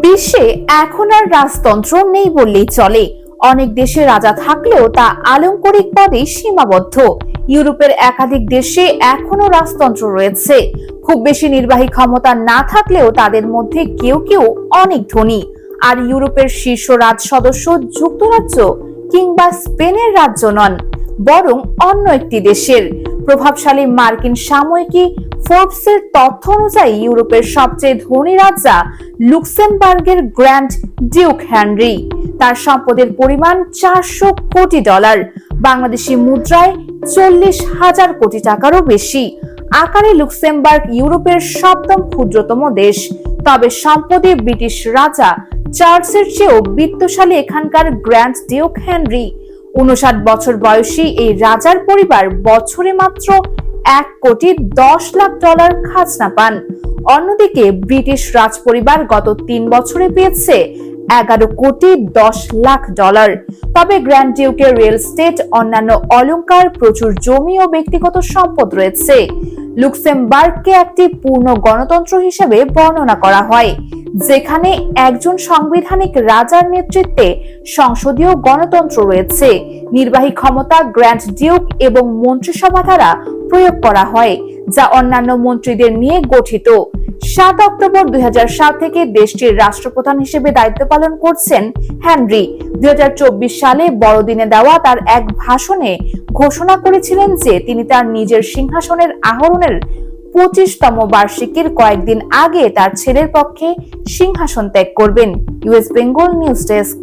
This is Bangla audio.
বিশ্বে এখন আর রাজতন্ত্র নেই বললেই চলে। অনেক দেশে রাজা থাকলেও তা আলংকরিক পদে সীমাবদ্ধ। ইউরোপের একাধিক দেশে এখনো রাজতন্ত্র রয়েছে। খুব বেশি নির্বাহী ক্ষমতা না থাকলেও তাদের মধ্যে কেউ কেউ অনেক ধনী। আর ইউরোপের শীর্ষ রাজ সদস্য যুক্তরাজ্য কিংবা স্পেনের রাজ্য নন, বরং অন্য একটি দেশের। প্রভাবশালী মার্কিন সাময়িকী ফোর্বসের তথ্য অনুযায়ী ইউরোপের সবচেয়ে ধনী রাজা লুক্সেমবার্গের গ্র্যান্ড ডিউক হেনরি। তার সম্পদের পরিমাণ $400 কোটি, বাংলাদেশি মুদ্রায় 40,000 কোটি টাকারও বেশি। আকারে লুক্সেমবার্গ ইউরোপের সপ্তম ক্ষুদ্রতম দেশ, তবে সম্পদে ব্রিটিশ রাজা চার্লসের চেয়েও বিত্তশালী এখানকার গ্র্যান্ড ডিউক হেনরি। 59 বছর বয়সী এই রাজার পরিবার বছরে মাত্র $1,10,00,000 খাজনা পান। অন্যদিকে ব্রিটিশ রাজ পরিবার গত 3 বছরে পেয়েছে $11,10,00,000। তবে গ্র্যান্ড ডিউকের রিয়েল এস্টেট, অন্যান্য অলংকার, প্রচুর জমি ও ব্যক্তিগত সম্পদ রয়েছে। লুক্সেমবার্গকে একটি পূর্ণ গণতন্ত্র হিসেবে বর্ণনা করা হয়, যেখানে একজন সাংবিধানিক রাজার নেতৃত্বে সংসদীয় গণতন্ত্র রয়েছে। নির্বাহী ক্ষমতা গ্র্যান্ড ডিউক এবং মন্ত্রিসভা দ্বারা প্রয়োগ করা হয়, যা অন্যান্য মন্ত্রীদের নিয়ে গঠিত। 7 অক্টোবর 2007 থেকে দেশটির রাষ্ট্রপ্রধান হিসেবে দায়িত্ব পালন করছেন হেনরি। 2024 সালে বড়দিনে দেওয়া তার এক ভাষণে ঘোষণা করেছিলেন যে তিনি তার নিজের সিংহাসনের আরোহণের 25তম বার্ষিকীর কয়েকদিন আগে তার ছেলের পক্ষে সিংহাসন ত্যাগ করবেন। US Bengal news desk.